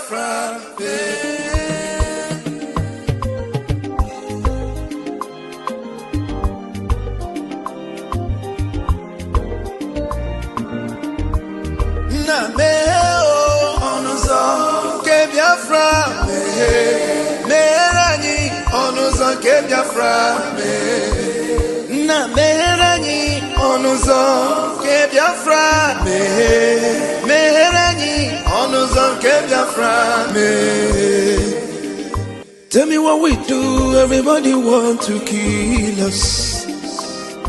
Biafra. Na meo onuzo ke Biafra merani onuzo ke Biafra na merani onuzo ke Biafra merani onuzo ke Biafra. Tell me what we do. Everybody want to kill us.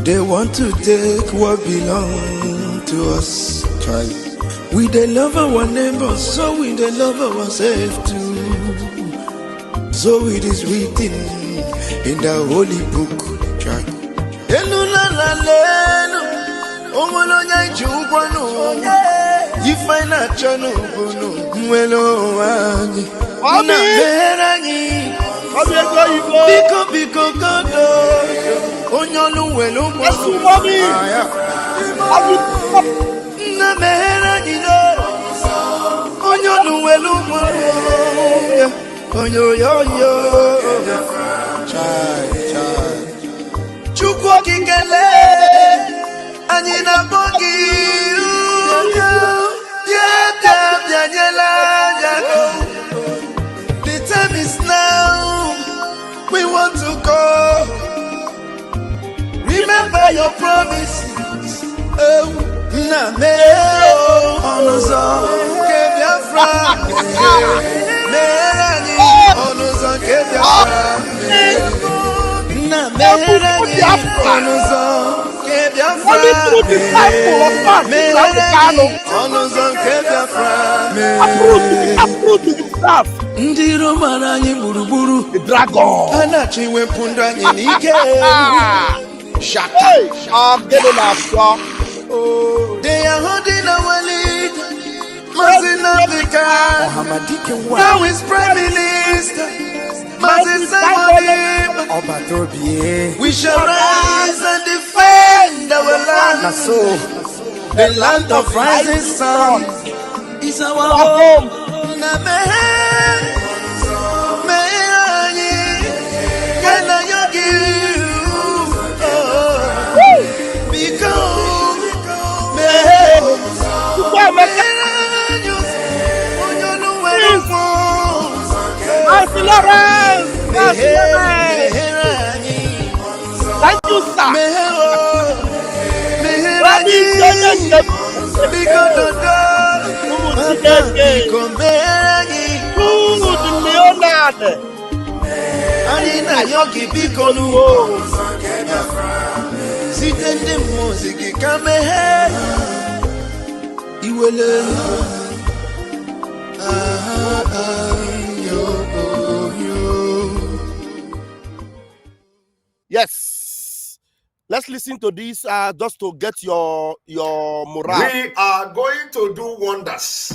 They want to take what belongs to us. Try. We they love our neighbors, so we they love ourselves too. So it is written in the holy book. You find a channel, Biko Kodo, Onyolu Welo, Chukwu Kikele, Anina Bogi, the time is now, we want to go. Remember your promises. Nameo onuzo ke Biafra merani onuzo ke Biafra Namerani onuzo ke Biafra merani onuzo ke Biafra ndi Roma anyị gburugburu dragon anachi wepụ anyị n'ike shaka get in our they are holding our lead. Nnamdi Kanu, now is Prime Minister. We shall rise and defend our land. The land of rising sun is our home. Thank you, sir. Yes, let's listen to this just to get your morale. We are going to do wonders.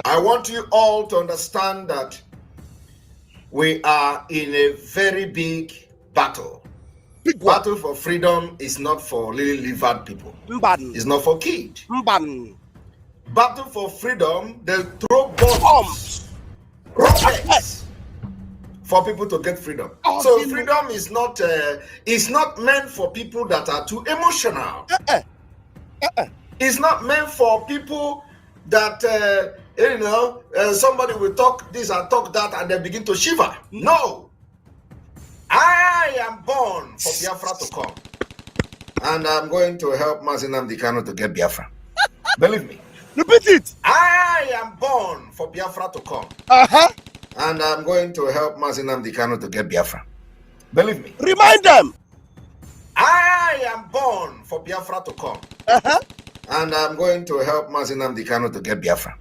I want you all to understand that we are in a very big battle. Big battle for freedom is not for lily-livered people. It's not for kids. Battle for freedom, they throw bombs, rockets for people to get freedom. So freedom is not meant for people that are too emotional. It's not meant for people that somebody will talk this and talk that and they begin to shiver. No. I am born for Biafra to come. And I'm going to help Nnamdi Kanu to get Biafra. Believe me. Repeat it. I am born for Biafra to come. And I'm going to help Nnamdi Kanu to get Biafra. Believe me. Remind them. I am born for Biafra to come. And I'm going to help Nnamdi Kanu to get Biafra.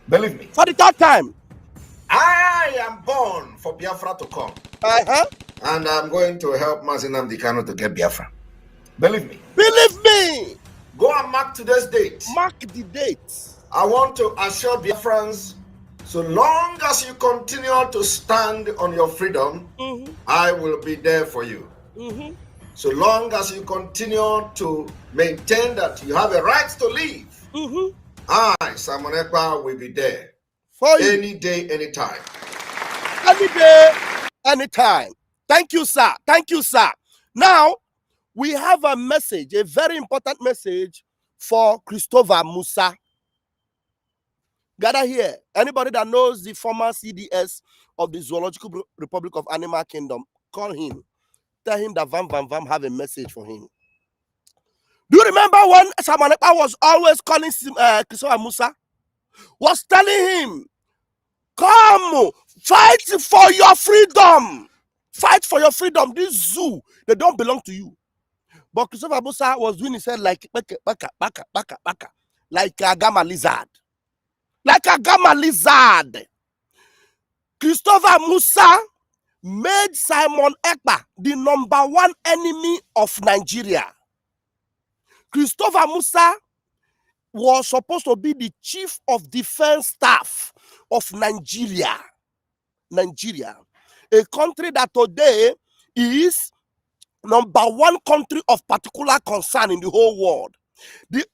Believe me. For the third time. I am born for Biafra to come. And I'm going to help Nnamdi Kanu to get Biafra. Believe me. Believe me. Go and mark today's date. Mark the date. I want to assure Biafrans, so long as you continue to stand on your freedom, I will be there for you. So long as you continue to maintain that you have a right to live, I, Simon Ekpa, will be there for you. Any day, anytime. Any day, anytime. Thank you, sir. Thank you, sir. Now, we have a message, a very important message for Christopher Musa. Gather here. Anybody that knows the former CDS of the Zoological Republic of Animal Kingdom, call him. Tell him that Vam Vam Vam have a message for him. Do you remember when Simon Ekpa was always calling Christopher Musa? Was telling him, come, fight for your freedom. Fight for your freedom. This zoo, they don't belong to you. But Christopher Musa was doing his head like baka, like a gamma lizard. Like a gamma lizard. Christopher Musa made Simon Ekpa the #1 enemy of Nigeria. Christopher Musa was supposed to be the chief of defense staff of Nigeria. Nigeria, a country that today is #1 country of particular concern in the whole world.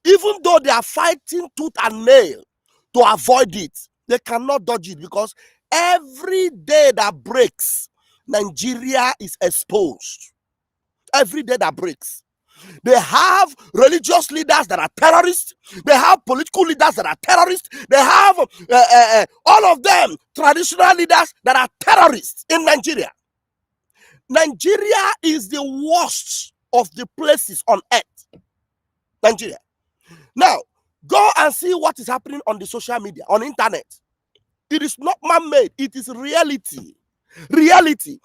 Even though they are fighting tooth and nail to avoid it, they cannot dodge it, because every day that breaks, Nigeria is exposed. Every day that breaks. They have religious leaders that are terrorists. They have political leaders that are terrorists. They have all of them traditional leaders that are terrorists in Nigeria. Nigeria is the worst of the places on earth. Nigeria. Now, go and see what is happening on the social media, on the internet. It is not man-made. It is reality. Reality.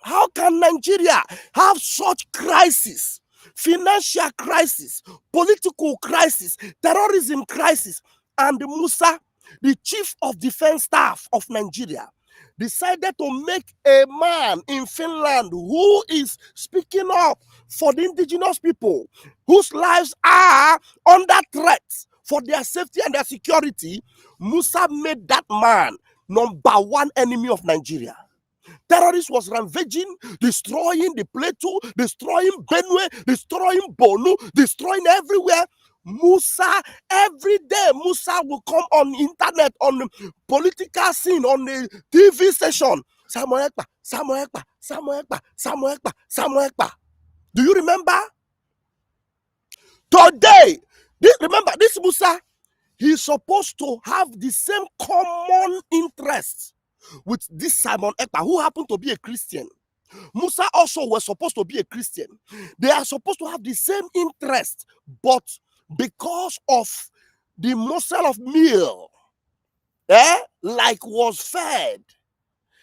How can Nigeria have such crisis? Financial crisis, political crisis, terrorism crisis, and Musa, the chief of defense staff of Nigeria, decided to make a man in Finland who is speaking up for the indigenous people whose lives are under threat for their safety and their security. Musa made that man #1 enemy of Nigeria. Terrorists was ravaging, destroying the Plateau, destroying Benue, destroying Bonu, destroying everywhere. Musa, every day, Musa will come on the internet, on the political scene, on the TV station. Samuel Ekpa, Samuel Ekpa, Samuel Ekpa, Samuel Ekpa, Samuel Ekpa. Do you remember? Today, remember, this Musa, he's supposed to have the same common interests with this Simon Ekpa, who happened to be a Christian. Musa also was supposed to be a Christian. They are supposed to have the same interest, but because of the morsel of meal, like was fed,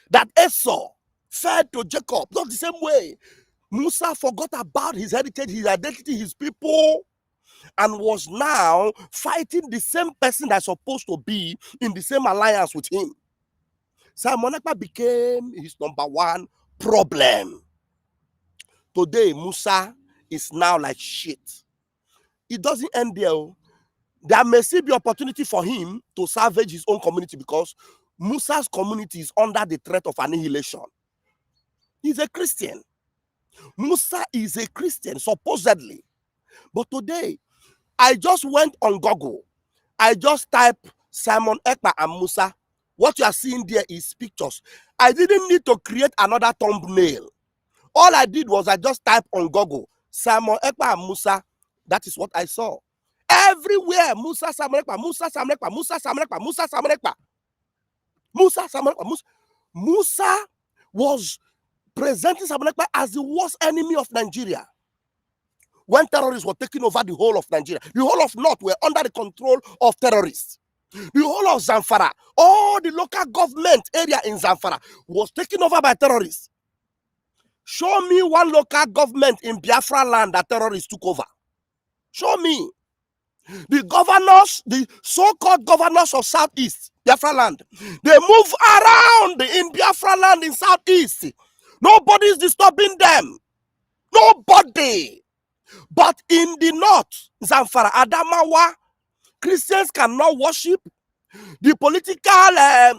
that Esau fed to Jacob, not the same way. Musa forgot about his heritage, his identity, his people, and was now fighting the same person that's supposed to be in the same alliance with him. Simon Ekpa became his #1 problem. Today, Musa is now like shit. It doesn't end there. There may still be opportunity for him to salvage his own community, because Musa's community is under the threat of annihilation. He's a Christian. Musa is a Christian, supposedly. But today, I just went on Google. I just typed Simon Ekpa and Musa. What you are seeing there is pictures. I didn't need to create another thumbnail. All I did was I just typed on Google, Simon Ekpa and Musa. That is what I saw. Everywhere, Musa, Simon Ekpa, Musa, Simon Ekpa, Musa, Simon Ekpa, Musa, Simon Ekpa. Musa, Simon Ekpa, Musa. Musa was presenting Simon Ekpa as the worst enemy of Nigeria. When terrorists were taking over the whole of Nigeria, the whole of North were under the control of terrorists. The whole of Zamfara, all the local government area in Zamfara was taken over by terrorists. Show me one local government in Biafra land that terrorists took over. Show me. The governors, the so-called governors of Southeast, Biafra land, they move around in Biafra land in Southeast. Nobody is disturbing them. Nobody. But in the North, Zamfara, Adamawa, Christians cannot worship. The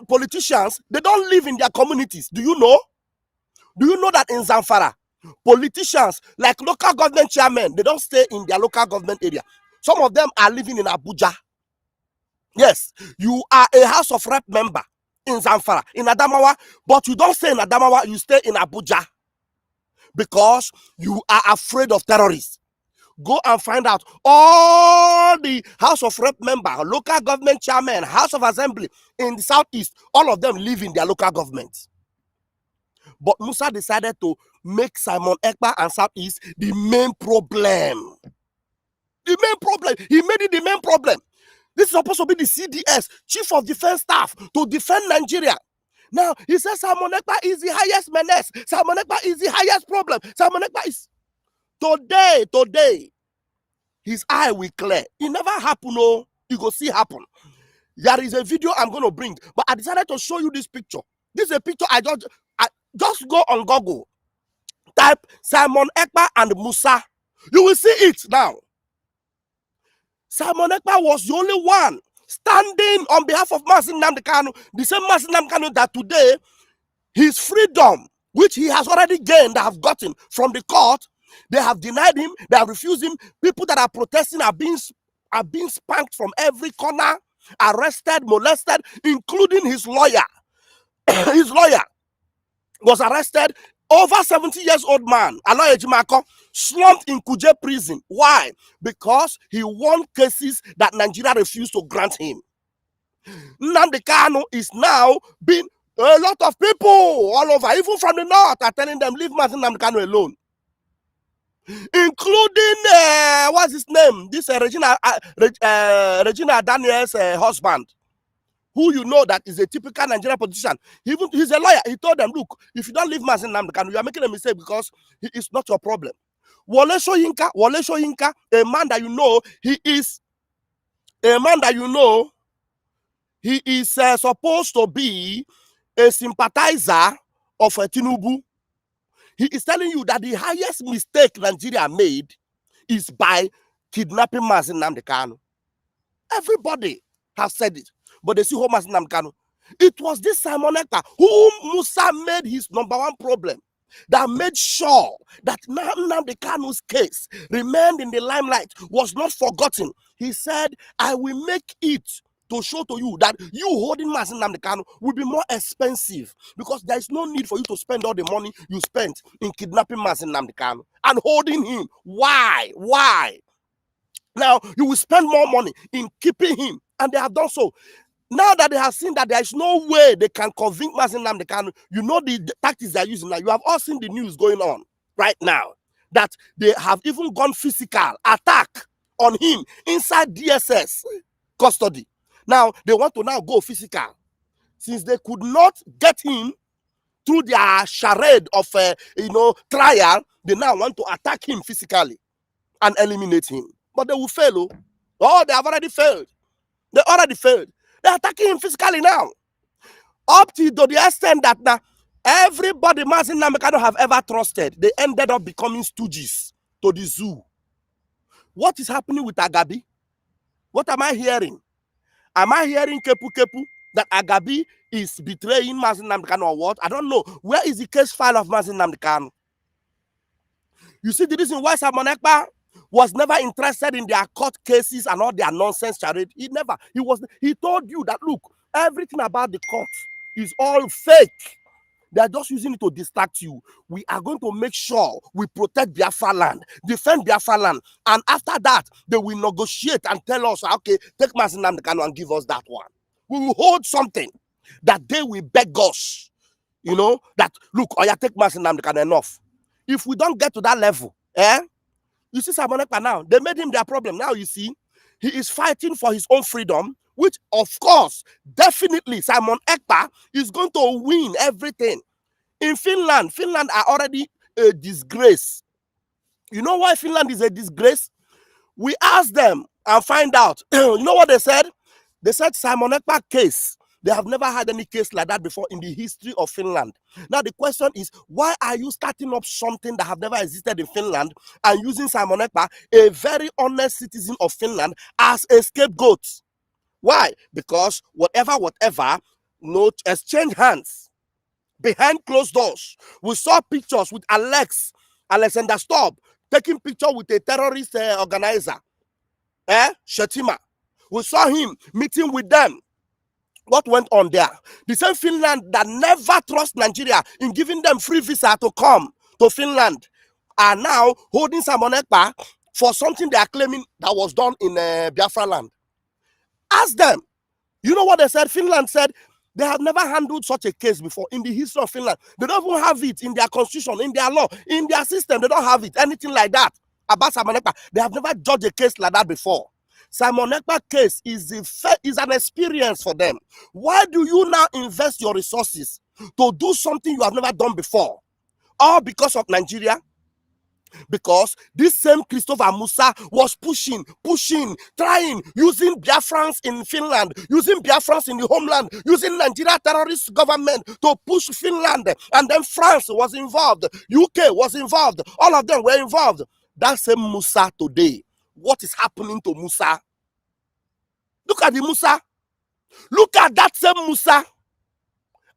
politicians, they don't live in their communities. Do you know? Do you know that in Zamfara, Politicians, like local government chairmen, they don't stay in their local government area. Some of them are living in Abuja. Yes, you are a House of Rep member in Zamfara, in Adamawa, but you don't stay in Adamawa, you stay in Abuja because you are afraid of terrorists. Go and find out all the House of Rep member, local government chairman, House of Assembly in the Southeast, all of them live in their local government. But Musa decided to make Simon Ekpa and Southeast the main problem. The main problem. He made it the main problem. This is supposed to be the CDS, Chief of Defense Staff, to defend Nigeria. Now, he says Simon Ekpa is the highest menace. Simon Ekpa is the highest problem. Simon Ekpa is... Today, his eye will clear. It never happened, no. You go see happen. There is a video I'm going to bring, but I decided to show you this picture. This is a picture I just go on Google. Type Simon Ekpa and Musa. You will see it now. Simon Ekpa was the only one standing on behalf of Nnamdi Kanu, the same Nnamdi Kanu that today his freedom, which he has already gained, that have gotten from the court, they have denied him, they have refused him. People that are protesting are being spanked from every corner, arrested, molested, including his lawyer. His lawyer was arrested. Over 70 years old man, Aloy Ejimako, slumped in Kuje prison. Why? Because he won cases that Nigeria refused to grant him. Nnamdi Kanu is now being... A lot of people all over, even from the north, are telling them, leave Nnamdi Kanu alone. Including, what's his name? This Regina Daniels' husband, who you know that is a typical Nigerian politician. He's a lawyer. He told them, look, if you don't leave Nnamdi Kanu, you are making a mistake because he is not your problem. Wole Soyinka, a man that you know, he is supposed to be a sympathizer of Tinubu. He is telling you that the highest mistake Nigeria made is by kidnapping Nnamdi Kanu. Everybody has said it, but they see who Nnamdi Kanu. It was this Simon Ekpa whom Musa made his #1 problem, that made sure that Nnamdi Kanu's case remained in the limelight, was not forgotten. He said, I will make it to show to you that you holding Nnamdi Kanu will be more expensive, because there is no need for you to spend all the money you spent in kidnapping Nnamdi Kanu and holding him. Why? Now you will spend more money in keeping him, and they have done so. Now that they have seen that there is no way they can convince Nnamdi Kanu, you know the tactics they are using now. You have all seen the news going on right now, that they have even gone physical attack on him inside DSS custody. Now they want to now go physical, since they could not get him through their charade of trial. They now want to attack him physically and eliminate him, but they will fail. Oh, they have already failed. They already failed. They're attacking him physically now, up to the extent that now everybody Nnamdi Kanu have ever trusted, they ended up becoming stooges to the zoo. What is happening with Agabi? What am I hearing? Am I hearing kepu that Agabi is betraying Nnamdi Kanu or what? I don't know. Where is the case file of Nnamdi Kanu? You see the reason why Simon Ekpa was never interested in their court cases and all their nonsense charade. He told you that, look, everything about the court is all fake. They are just using it to distract you. We are going to make sure we protect Biafra land, defend Biafra land, and after that, they will negotiate and tell us, okay, take Nnamdi Kanu and give us that one. We will hold something that they will beg us, that, look, take Nnamdi Kanu, enough. If we don't get to that level, you see Simon Ekpa now, they made him their problem. Now you see, he is fighting for his own freedom, which of course, definitely Simon Ekpa is going to win everything. In Finland are already a disgrace. You know why Finland is a disgrace? We asked them and find out. You know what they said? They said Simon Ekpa case, they have never had any case like that before in the history of Finland. Now the question is, why are you starting up something that have never existed in Finland and using Simon Ekpa, a very honest citizen of Finland, as a scapegoat? Why? Because whatever, exchange hands behind closed doors. We saw pictures with Alex Alexander Stubb taking picture with a terrorist organizer, Shetima. We saw him meeting with them. What went on there? The same Finland that never trust Nigeria in giving them free visa to come to Finland are now holding Simon Ekpa for something they are claiming that was done in Biafra land. Ask them. You know what they said? Finland said they have never handled such a case before in the history of Finland. They don't even have it in their constitution, in their law, in their system. They don't have it, anything like that about Simon Ekpa. They have never judged a case like that before. Simon Ekpa case is an experience for them. Why do you now invest your resources to do something you have never done before? All because of Nigeria? Because this same Christopher Musa was pushing, trying, using Biafrans in Finland, using Biafrans in the homeland, using Nigeria terrorist government to push Finland. And then France was involved, UK was involved, all of them were involved. That same Musa today, what is happening to Musa? Look at the Musa. Look at that same Musa.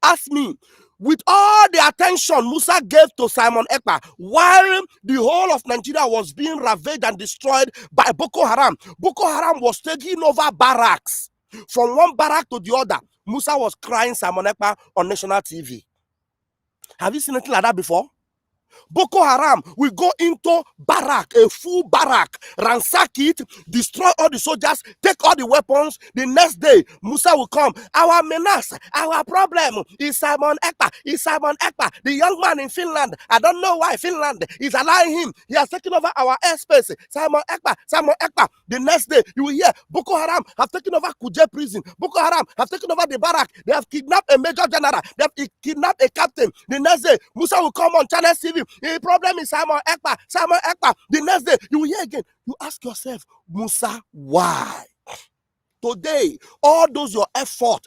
Ask me, with all the attention Musa gave to Simon Ekpa, while the whole of Nigeria was being ravaged and destroyed by Boko Haram, Boko Haram was taking over barracks. From one barrack to the other, Musa was crying Simon Ekpa on national TV. Have you seen anything like that before? Boko Haram will go into barrack, a full barrack, ransack it, destroy all the soldiers, take all the weapons. The next day, Musa will come. Our menace, our problem is Simon Ekpa. Is Simon Ekpa, the young man in Finland. I don't know why Finland is allowing him. He has taken over our airspace. Simon Ekpa, Simon Ekpa. The next day, you will hear Boko Haram have taken over Kuje prison. Boko Haram have taken over the barrack. They have kidnapped a major general. They have kidnapped a captain. The next day, Musa will come on Channel TV. The problem is Simon Ekpa, Simon Ekpa. The next day, you will hear again. You ask yourself, Musa, why? Today, all those your effort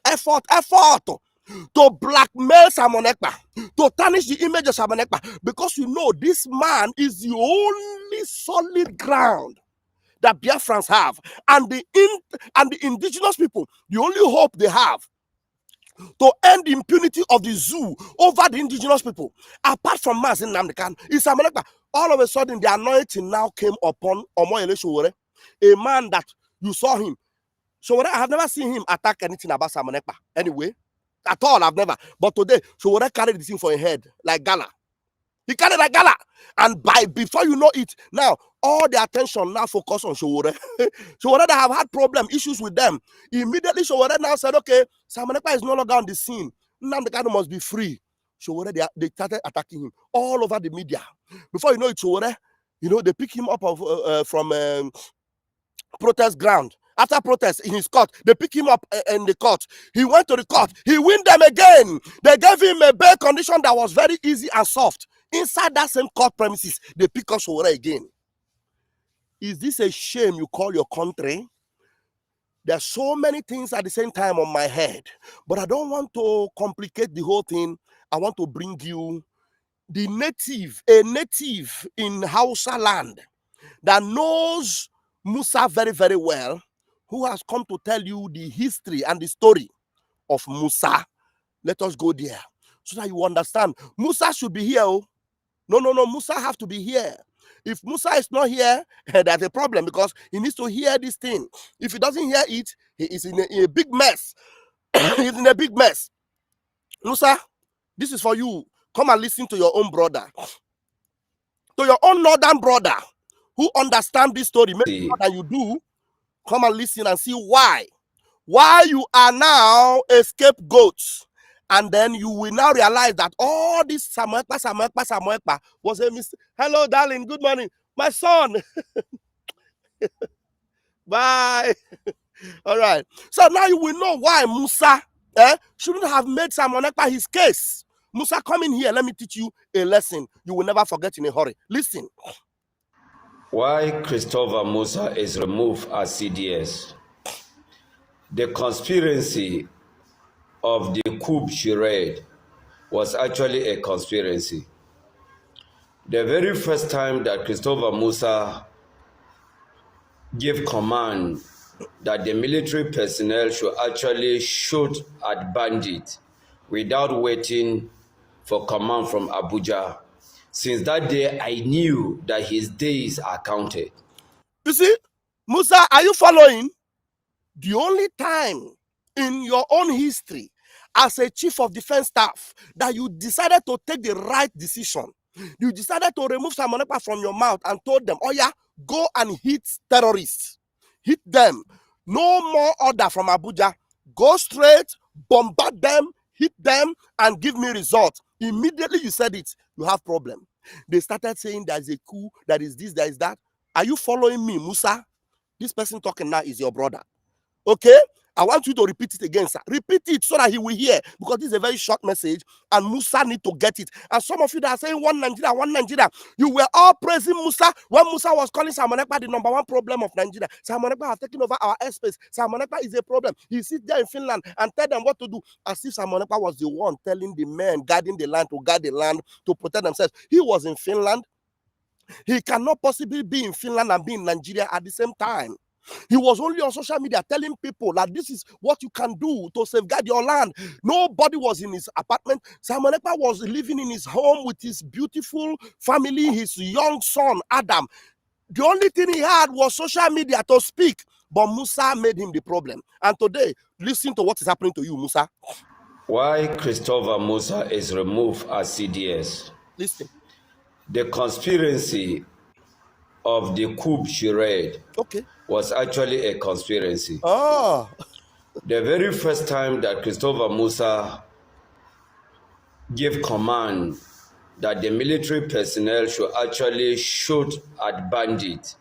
to blackmail Simon Ekpa, to tarnish the image of Simon Ekpa, because you know this man is the only solid ground that Biafrans have, and the indigenous people, the only hope they have to end the impunity of the zoo over the indigenous people, apart from Musa Nnamdi Kanu, is Simon Ekpa. All of a sudden, the anointing now came upon Omoyele Sowore, a man that you saw him. Sowore, I have never seen him attack anything about Simon Ekpa. Anyway, at all, I've never. But today, Sowore carried this thing for a head, like gala. He carried a gala. And before you know it, now, all the attention now focus on Sowore. Sowore that have had issues with them. Immediately, Sowore now said, okay, Simon Ekpa is no longer on the scene. Nnamdi Kanu must be free. Sowore, they started attacking him all over the media. Before you know it, Sowore, they pick him up from protest ground. After protest in his court, they pick him up in the court. He went to the court. He win them again. They gave him a bail condition that was very easy and soft. Inside that same court premises, they pick up Sowore again. Is this a shame you call your country? There are so many things at the same time on my head, but I don't want to complicate the whole thing. I want to bring you a native in Hausa land that knows Musa very, very well, who has come to tell you the history and the story of Musa. Let us go there so that you understand. Musa should be here. Oh. No, Musa have to be here. If Musa is not here, there's a problem, because he needs to hear this thing. If he doesn't hear it, he is in a big mess. He's in a big mess. Musa, this is for you. Come and listen to your own brother. To your own northern brother who understands this story maybe more than you do. Come and listen and see why you are now a scapegoat. And then you will now realize that all this Samuel Ekpa was a mistake. Hello, darling. Good morning. My son. Bye. All right. So now you will know why Musa shouldn't have made Simon Ekpa his case. Musa, come in here. Let me teach you a lesson you will never forget in a hurry. Listen. Why Christopher Musa is removed as CDS. The conspiracy of the coup charade was actually a conspiracy. The very first time that Christopher Musa gave command that the military personnel should actually shoot at bandits without waiting for command from Abuja, Since that day, I knew that his days are counted. You see, Musa, are you following? The only time in your own history as a chief of defense staff that you decided to take the right decision, you decided to remove Simon Ekpa from your mouth and told them, oh yeah, go and hit terrorists. Hit them. No more order from Abuja. Go straight, bombard them, hit them, and give me results. Immediately you said it, you have problem. They started saying there's a coup, there is this, there is that. Are you following me, Musa? This person talking now is your brother. Okay? I want you to repeat it again, sir. Repeat it so that he will hear, because this is a very short message and Musa need to get it. And some of you that are saying one Nigeria, you were all praising Musa when Musa was calling Simon Ekpa the number one problem of Nigeria. Simon Ekpa has taken over our airspace. Simon Ekpa is a problem. He sits there in Finland and tell them what to do, as if Simon Ekpa was the one telling the men guarding the land to guard the land to protect themselves. He was in Finland. He cannot possibly be in Finland and be in Nigeria at the same time. He was only on social media telling people that this is what you can do to safeguard your land. Nobody was in his apartment. Simon Ekpa was living in his home with his beautiful family, his young son, Adam. The only thing he had was social media to speak, but Musa made him the problem. And today, listen to what is happening to you, Musa. Why Christopher Musa is removed as CDS. Listen. The conspiracy of the coup she read was actually a conspiracy. Oh. The very first time that Christopher Musa gave command that the military personnel should actually shoot at bandits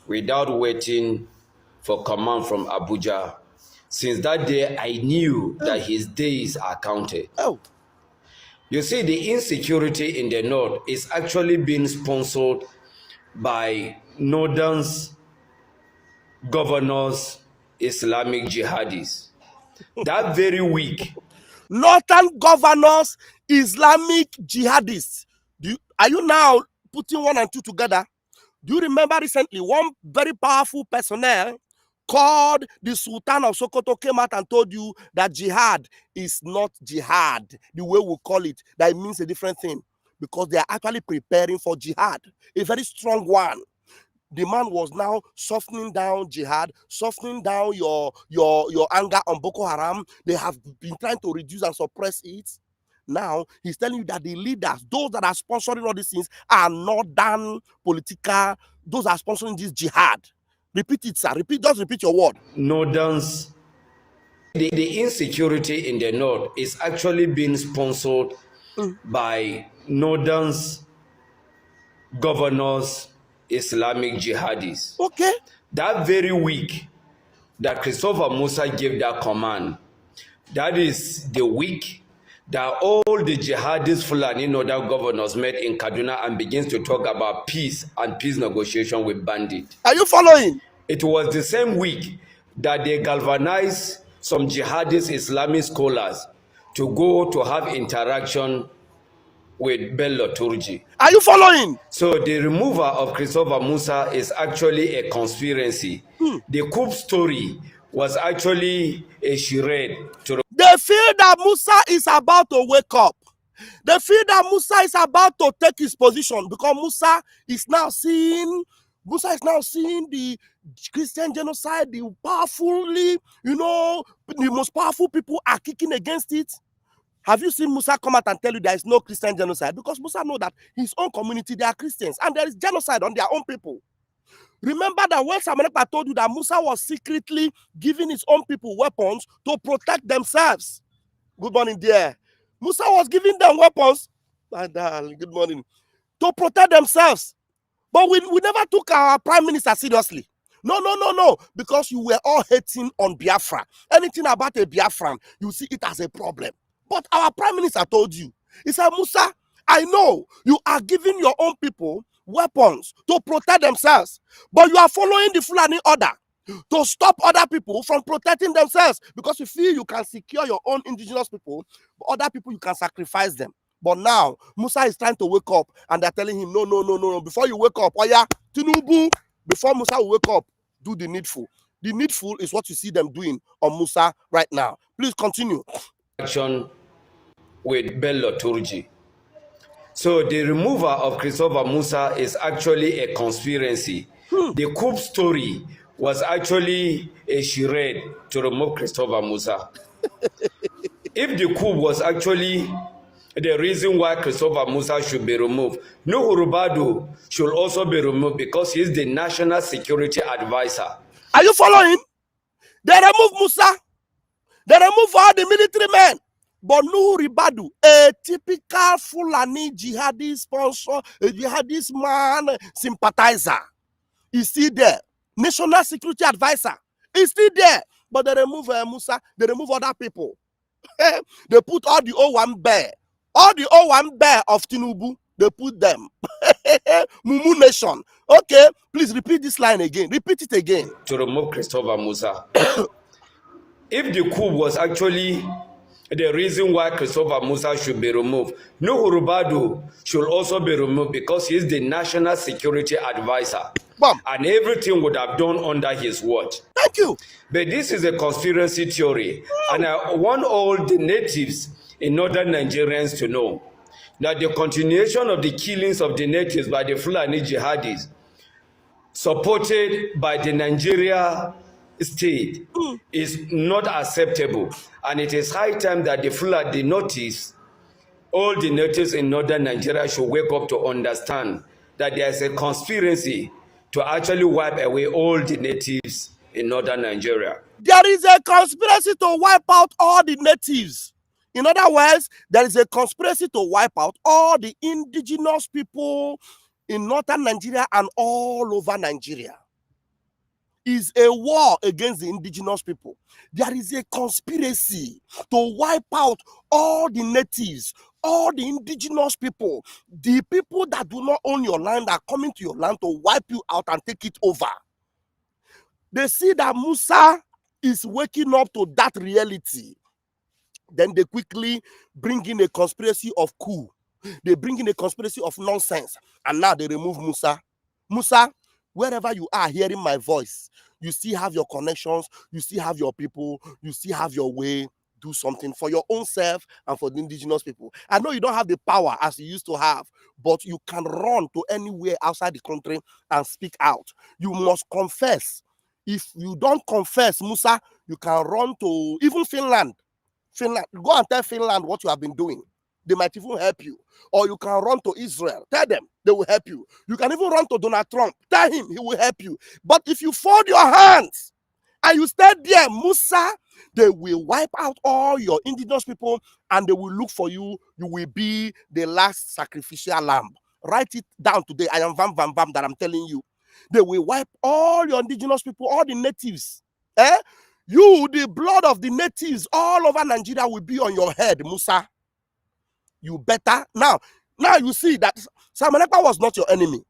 without waiting for command from Abuja, since that day I knew that his days are counted. You see, the insecurity in the north is actually being sponsored by northern's governors, Islamic jihadists. That very week, northern governors, Islamic jihadists. Are you now putting one and two together? Do you remember recently one very powerful personnel called the Sultan of Sokoto came out and told you that jihad is not jihad, the way we call it, that it means a different thing, because they are actually preparing for jihad, a very strong one. The man was now softening down jihad, softening down your anger on Boko Haram. They have been trying to reduce and suppress it. Now he's telling you that the leaders, those that are sponsoring all these things, are not done political. Those are sponsoring this jihad. Repeat it, sir. Just repeat your word. Northerns. The insecurity in the north is actually being sponsored by northern's governors, Islamic jihadists. That very week that Christopher Musa gave that command, that is the week that all the jihadist Fulani northern governors met in Kaduna and begins to talk about peace and peace negotiation with bandits. Are you following? It was the same week that they galvanized some jihadist Islamic scholars to go to have interaction with Bello Turji. Are you following? So the removal of Christopher Musa is actually a conspiracy. The coup story was actually a charade. They feel that Musa is about to wake up. They feel that Musa is about to take his position, because Musa is now seeing the Christian genocide, the powerfully, the most powerful people are kicking against it. Have you seen Musa come out and tell you there is no Christian genocide? Because Musa knows that his own community, they are Christians, and there is genocide on their own people. Remember that when Simon Ekpa told you that Musa was secretly giving his own people weapons to protect themselves. Good morning, dear. Musa was giving them weapons, good morning, to protect themselves. But we never took our prime minister seriously. No, because you were all hating on Biafra. Anything about a Biafran, you see it as a problem. But our prime minister told you, he said, Musa, I know you are giving your own people weapons to protect themselves, but you are following the Fulani order to stop other people from protecting themselves, because you feel you can secure your own indigenous people, but other people you can sacrifice them. But now Musa is trying to wake up, and they're telling him, no. Before you wake up, oh yeah, Tinubu, before Musa will wake up, do the needful. The needful is what you see them doing on Musa right now. Please continue. Action with Bello Turji. So the removal of Christopher Musa is actually a conspiracy. The coup story was actually a charade to remove Christopher Musa. If the coup was actually the reason why Christopher Musa should be removed, Nuhu Rubadu should also be removed because he is the national security advisor. Are you following? They remove Musa. They remove all the military men. But Nuhu Ribadu, a typical Fulani jihadist sponsor, a jihadist man sympathizer, is still there. National security advisor is still there. But they remove Musa, they remove other people. They put all the O1 bear. All the O1 bear of Tinubu, they put them. Mumu Nation. Okay, please repeat this line again. Repeat it again. To remove Christopher Musa. If the coup was actually the reason why Christopher Musa should be removed, Nuhu Rubadu should also be removed because he is the national security advisor. Bam. And everything would have done under his watch. Thank you. But this is a conspiracy theory. And I want all the natives in northern Nigerians to know that the continuation of the killings of the natives by the Fulani jihadis, supported by the Nigeria state, is not acceptable. And it is high time that the Fulani notice, all the natives in northern Nigeria should wake up to understand that there is a conspiracy to actually wipe away all the natives in northern Nigeria. There is a conspiracy to wipe out all the natives. In other words, there is a conspiracy to wipe out all the indigenous people in northern Nigeria and all over Nigeria. Is a war against the indigenous people. There is a conspiracy to wipe out all the natives, all the indigenous people, the people that do not own your land are coming to your land to wipe you out and take it over. They see that Musa is waking up to that reality. Then they quickly bring in a conspiracy of coup. They bring in a conspiracy of nonsense. And now they remove Musa. Musa, wherever you are hearing my voice, you still have your connections, you still have your people, you still have your way. Do something for your own self and for the indigenous people. I know you don't have the power as you used to have, but you can run to anywhere outside the country and speak out. You must confess. If you don't confess, Musa, you can run to even Finland. Go and tell Finland what you have been doing. They might even help you. Or you can run to Israel. Tell them, they will help you. You can even run to Donald Trump. Tell him, he will help you. But if you fold your hands and you stay there, Musa, they will wipe out all your indigenous people and they will look for you. You will be the last sacrificial lamb. Write it down today. I am Vam that I'm telling you. They will wipe all your indigenous people, all the natives. You, the blood of the natives all over Nigeria will be on your head, Musa. You better. Now you see that Simon Ekpa was not your enemy.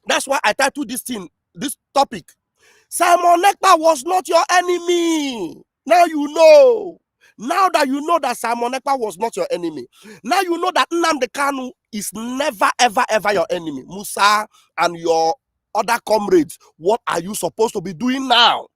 That's why I titled this topic. Simon Ekpa was not your enemy. Now you know. Now that you know that Simon Ekpa was not your enemy. Now you know that Nnamdi Kanu is never, ever, ever your enemy. Musa and your other comrades, what are you supposed to be doing now?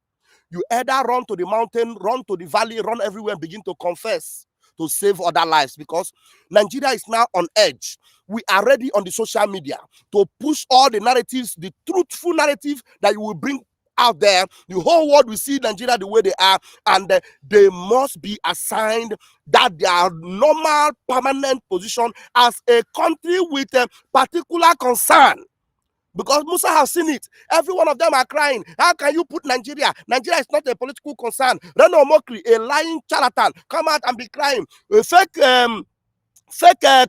You either run to the mountain, run to the valley, run everywhere and begin to confess to save other lives, because Nigeria is now on edge. We are ready on the social media to push all the narratives, the truthful narrative that you will bring out there. The whole world will see Nigeria the way they are, and they must be assigned that their normal permanent position as a country with a particular concern. Because Musa has seen it. Every one of them are crying. How can you put Nigeria? Nigeria is not a political concern. Reno Mokri, a lying charlatan, come out and be crying. A fake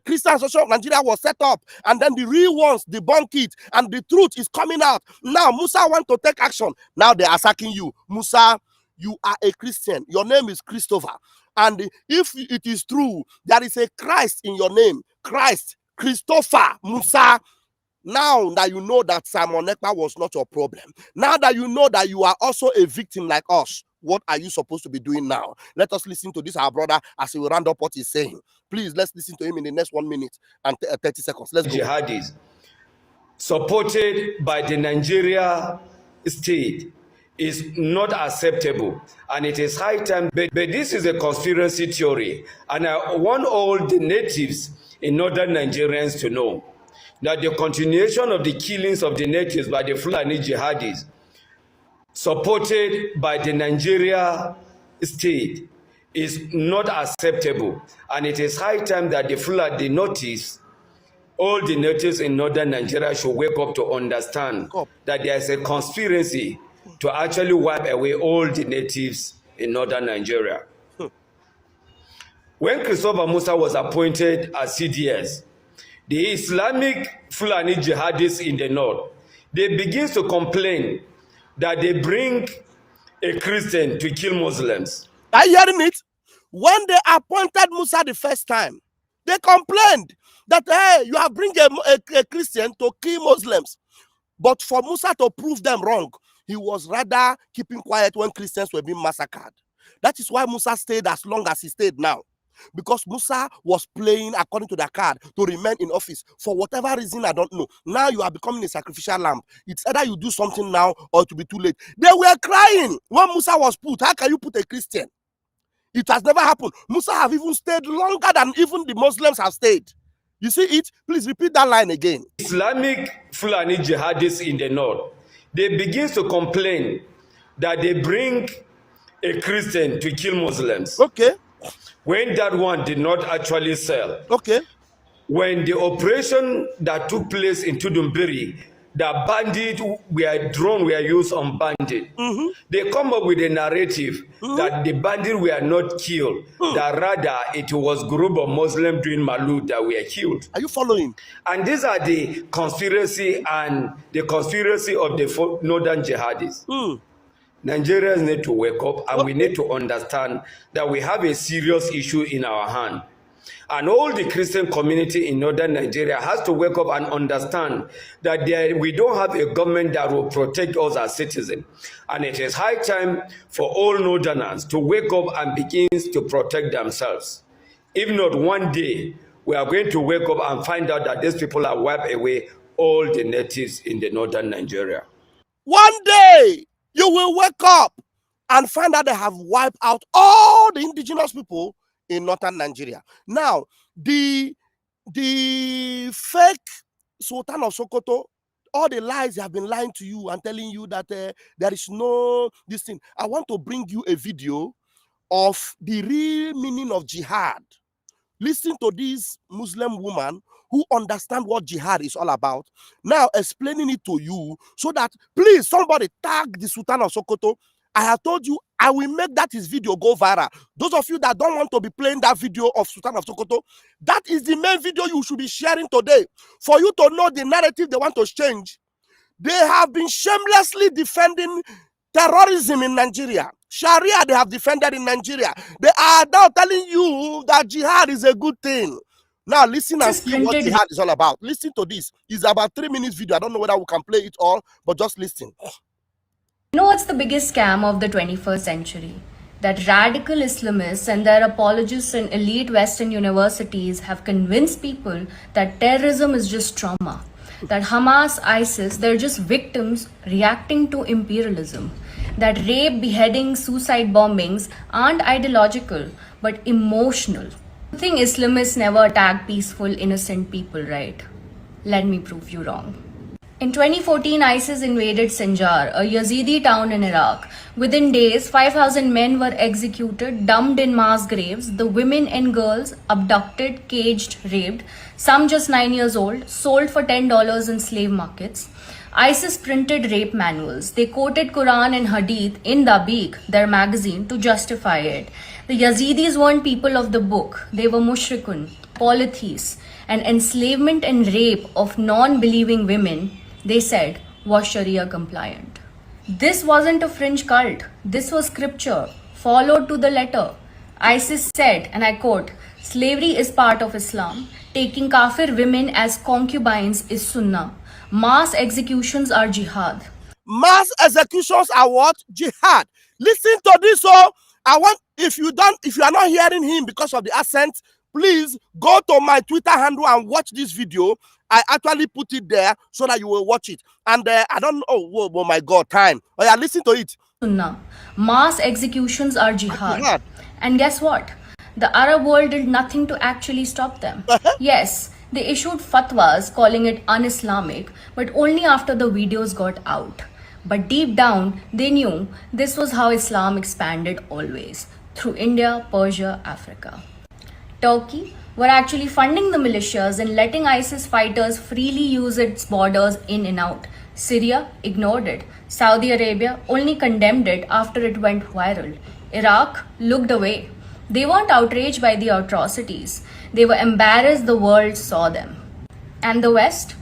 Christian Association of Nigeria was set up, and then the real ones debunk it, and the truth is coming out. Now Musa wants to take action. Now they are attacking you. Musa, you are a Christian. Your name is Christopher. And if it is true, there is a Christ in your name. Christ, Christopher, Musa. Now that you know that Simon Ekpa was not your problem, now that you know that you are also a victim like us, what are you supposed to be doing now? Let us listen to this, our brother, as he will round up what he's saying. Please, let's listen to him in the next 1 minute and 30 seconds. Let's go. Jihadis, supported by the Nigeria state, is not acceptable, and it is high time. But this is a conspiracy theory, and I want all the natives in northern Nigerians to know that the continuation of the killings of the natives by the Fulani jihadis, supported by the Nigeria state, is not acceptable, and it is high time that the Fulani notice all the natives in northern Nigeria should wake up to understand that there is a conspiracy to actually wipe away all the natives in northern Nigeria. When Christopher Musa was appointed as CDS, the Islamic Fulani jihadists in the north, they begin to complain that they bring a Christian to kill Muslims. Are you hearing it? When they appointed Musa the first time, they complained that, hey, you have bring a Christian to kill Muslims. But for Musa to prove them wrong, he was rather keeping quiet when Christians were being massacred. That is why Musa stayed as long as he stayed now. Because Musa was playing according to their card to remain in office for whatever reason, I don't know. Now you are becoming a sacrificial lamb. It's either you do something now or it will be too late. They were crying when Musa was put. How can you put a Christian? It has never happened. Musa have even stayed longer than even the Muslims have stayed. You see it? Please repeat that line again. Islamic Fulani jihadists in the north, they begin to complain that they bring a Christian to kill Muslims. Okay. When that one did not actually sell. Okay. When the operation that took place in Tudumbiri, the bandit were used on bandit. They come up with a narrative that the bandit were not killed, that rather it was group of Muslims doing Malu that were killed. Are you following? And these are the conspiracy of the northern jihadists. Nigerians need to wake up, and we need to understand that we have a serious issue in our hand. And all the Christian community in northern Nigeria has to wake up and understand that we don't have a government that will protect us as citizens. And it is high time for all northerners to wake up and begin to protect themselves. If not, one day we are going to wake up and find out that these people are wiped away all the natives in the northern Nigeria. One day you will wake up and find out they have wiped out all the indigenous people in northern Nigeria. Now, the fake Sultan of Sokoto, all the lies they have been lying to you and telling you that there is no this thing. I want to bring you a video of the real meaning of jihad. Listen to this Muslim woman who understands what jihad is all about, now explaining it to you, so that please somebody tag the Sultan of Sokoto. I have told you I will make that his video go viral. Those of you that don't want to be playing that video of Sultan of Sokoto, that is the main video you should be sharing today for you to know the narrative they want to change. They have been shamelessly defending terrorism in Nigeria. Sharia they have defended in Nigeria. They are now telling you that jihad is a good thing. Now listen and see what jihad is all about. Listen to this. It's about 3 minutes video. I don't know whether we can play it all, but just listen. You know what's the biggest scam of the 21st century? That radical Islamists and their apologists in elite Western universities have convinced people that terrorism is just trauma. That Hamas, ISIS, they're just victims reacting to imperialism. That rape, beheadings, suicide bombings aren't ideological, but emotional. You think Islamists never attack peaceful, innocent people, right? Let me prove you wrong. In 2014, ISIS invaded Sinjar, a Yazidi town in Iraq. Within days, 5,000 men were executed, dumped in mass graves, the women and girls abducted, caged, raped, some just 9 years old, sold for $10 in slave markets. ISIS printed rape manuals. They quoted Quran and Hadith in Dabiq, their magazine, to justify it. The Yazidis weren't people of the book. They were mushrikun, polytheists, and enslavement and rape of non-believing women, they said, was Sharia compliant. This wasn't a fringe cult. This was scripture, followed to the letter. ISIS said, and I quote, slavery is part of Islam. Taking kafir women as concubines is sunnah. Mass executions are jihad. Mass executions are what? Jihad. Listen to this. So I want, if you are not hearing him because of the accent, please go to my Twitter handle and watch this video. I actually put it there so that you will watch it. And I don't know, oh my God, time. Oh yeah, listen to it. Sunnah. Mass executions are jihad. And guess what? the Arab world did nothing to actually stop them. Yes, they issued fatwas calling it un-Islamic, but only after the videos got out. But deep down, they knew this was how Islam expanded always, through India, Persia, Africa. Turkey were actually funding the militias and letting ISIS fighters freely use its borders in and out. Syria ignored it. Saudi Arabia only condemned it after it went viral. Iraq looked away. They weren't outraged by the atrocities. They were embarrassed the world saw them. And the West?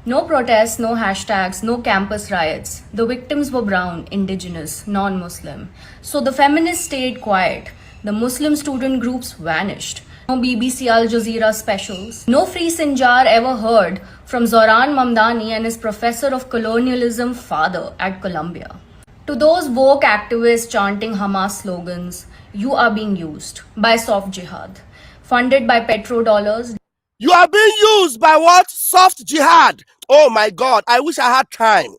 No protests, no hashtags, no campus riots. The victims were brown, indigenous, non-Muslim. So the feminists stayed quiet. The Muslim student groups vanished. No BBC Al Jazeera specials. No free Sinjar ever heard from Zoran Mamdani and his professor of colonialism father at Columbia. To those woke activists chanting Hamas slogans, you are being used by soft jihad, funded by petrodollars. You are being used by what? Soft jihad. Oh my God, I wish I had time.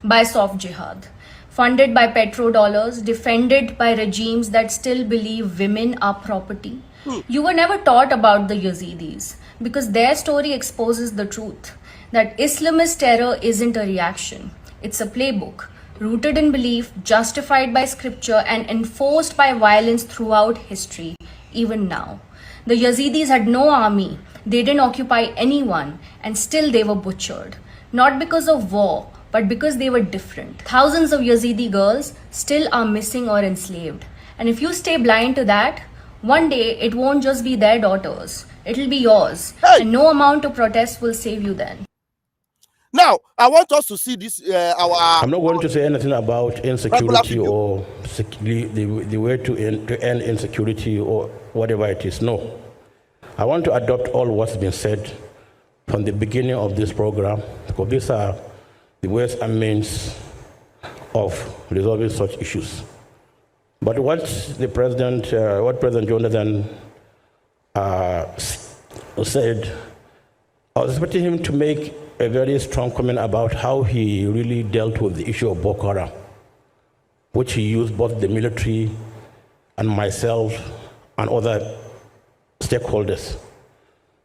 By soft jihad, funded by petrodollars, defended by regimes that still believe women are property. You were never taught about the Yazidis because their story exposes the truth that Islamist terror isn't a reaction, it's a playbook rooted in belief, justified by scripture, and enforced by violence throughout history, even now. The Yazidis had no army, they didn't occupy anyone, and still they were butchered. Not because of war, but because they were different. Thousands of Yazidi girls still are missing or enslaved. And if you stay blind to that, one day it won't just be their daughters, it'll be yours. Hey. And no amount of protest will save you then. Now, I want us to see this. I'm not going to say anything about insecurity or the way to end insecurity or whatever it is. No. I want to adopt all what's been said from the beginning of this program, because these are the ways and means of resolving such issues. But what President Jonathan said, I was expecting him to make a very strong comment about how he really dealt with the issue of Boko Haram, which he used both the military and myself and other stakeholders.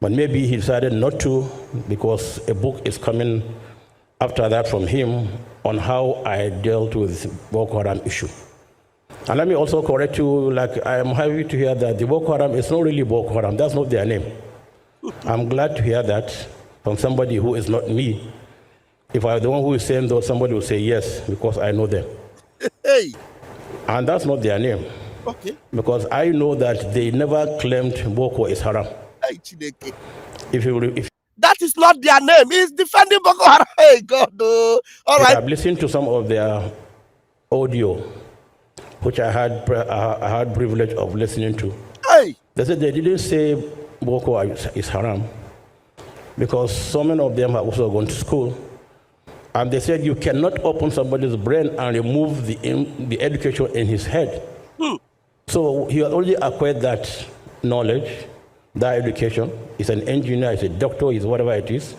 But maybe he decided not to, because a book is coming after that from him on how I dealt with the Boko Haram issue. And let me also correct you, like I am happy to hear that the Boko Haram is not really Boko Haram, that's not their name. I'm glad to hear that from somebody who is not me. If I were the one who is saying though, somebody would say yes, because I know them. Hey. And that's not their name. Okay. Because I know that they never claimed Boko is haram. Hey, if that is not their name. He's defending Boko Haram. Hey, God. All right. I've listened to some of their audio, which I had privilege of listening to. Hey. They said they didn't say Boko is haram, because so many of them have also gone to school. And they said you cannot open somebody's brain and remove the education in his head. So he has already acquired that knowledge, that education. He's an engineer, he's a doctor, he's whatever it is.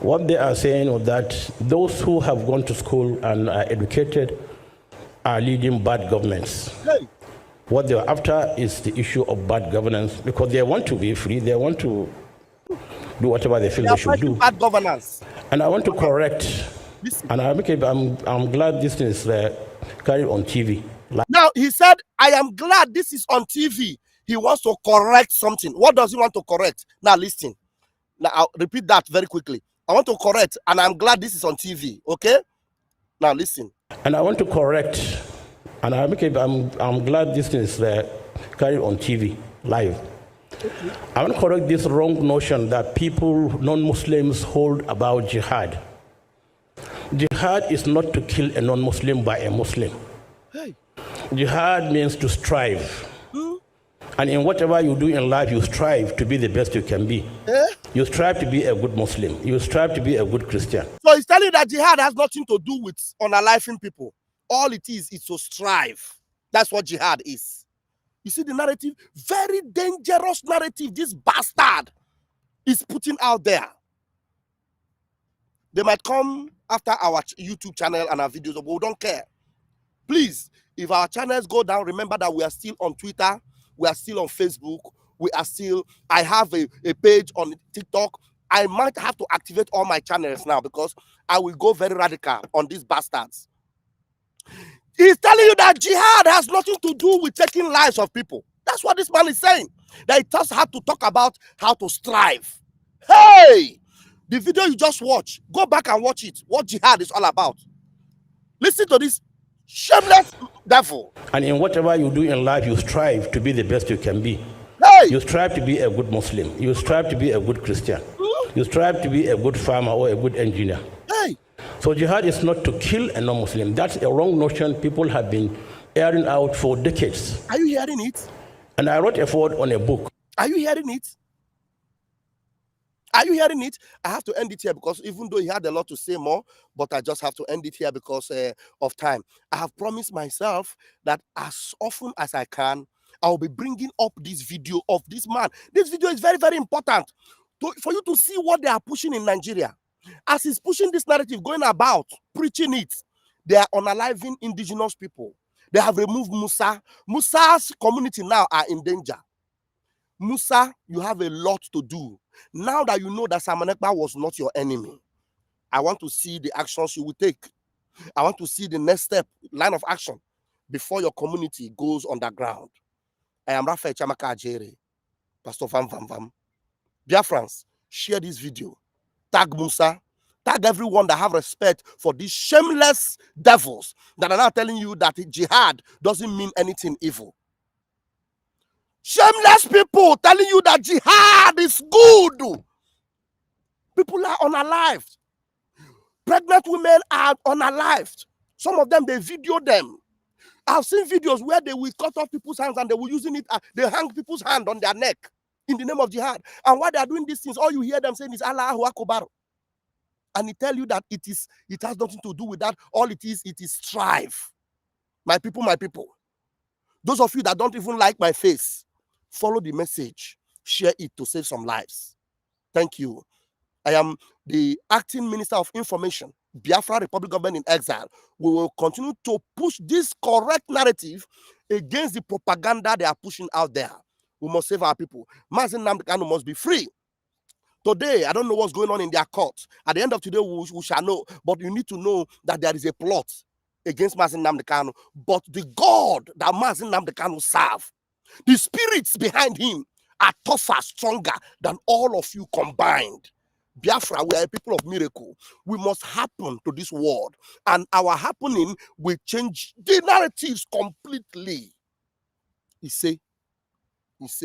What they are saying is that those who have gone to school and are educated are leading bad governments. Hey. What they're after is the issue of bad governance, because they want to be free, they want to do whatever they feel they should do. Bad governance. And I want to correct, and I'm glad this is carried on TV. Now, he said, I am glad this is on TV. He wants to correct something. What does he want to correct? Now, listen. Now, I'll repeat that very quickly. I want to correct, and I'm glad this is on TV, okay? Now, listen. And I want to correct, and I'm glad this is carried on TV, live. Okay. I want to correct this wrong notion that people, non-Muslims, hold about jihad. Jihad is not to kill a non-Muslim by a Muslim. Hey. Jihad means to strive. And in whatever you do in life, you strive to be the best you can be. You strive to be a good Muslim. You strive to be a good Christian. So he's telling you that jihad has nothing to do with unaliving people. All it is to strive. That's what jihad is. You see the narrative? Very dangerous narrative this bastard is putting out there. They might come after our YouTube channel and our videos, but we don't care. Please, if our channels go down, remember that we are still on Twitter, We are still on Facebook. I have a page on TikTok. I might have to activate all my channels now because I will go very radical on these bastards. He's telling you that jihad has nothing to do with taking lives of people. That's what this man is saying. That he just had to talk about how to strive. Hey! The video you just watched, go back and watch it. What jihad is all about. Listen to this shameless devil. And in whatever you do in life, you strive to be the best you can be. Hey! You strive to be a good Muslim. You strive to be a good Christian. You strive to be a good farmer or a good engineer. Hey! So jihad is not to kill a non-Muslim. That's a wrong notion people have been airing out for decades. Are you hearing it? And I wrote a foreword on a book. Are you hearing it? Are you hearing it? I have to end it here because even though he had a lot to say more, but I just have to end it here because of time. I have promised myself that as often as I can, I'll be bringing up this video of this man. This video is very, very important for you to see what they are pushing in Nigeria. As he's pushing this narrative, going about, preaching it, they are unaliving indigenous people. They have removed Musa. Musa's community now are in danger. Musa, you have a lot to do. Now that you know that Simon Ekpa was not your enemy, I want to see the actions you will take. I want to see the next step, line of action, before your community goes underground. I am Raphael Chamaka Ajere, Pastor Vam Vam Vam. Biafrans, share this video. Tag Musa. Tag everyone that have respect for these shameless devils that are now telling you that jihad doesn't mean anything evil. Shameless people telling you that jihad is good. People are unalived. Pregnant women are unalived. Some of them, they video them. I've seen videos where they will cut off people's hands and they will using it. They hang people's hand on their neck in the name of jihad. And while they are doing these things, all you hear them saying is Allahu Akbar. And he tell you that it has nothing to do with that. All it is strive. My people, my people. Those of you that don't even like my face, follow the message. Share it to save some lives. Thank you. I am the acting Minister of Information, Biafra Republic Government in Exile. We will continue to push this correct narrative against the propaganda they are pushing out there. We must save our people. Nnamdi Kanu must be free. Today, I don't know what's going on in their court. At the end of today, we shall know. But you need to know that there is a plot against Nnamdi Kanu. But the God that Nnamdi Kanu serve, the spirits behind him are tougher, stronger than all of you combined. Biafra, we are a people of miracle. We must happen to this world. And our happening will change the narratives completely. He say,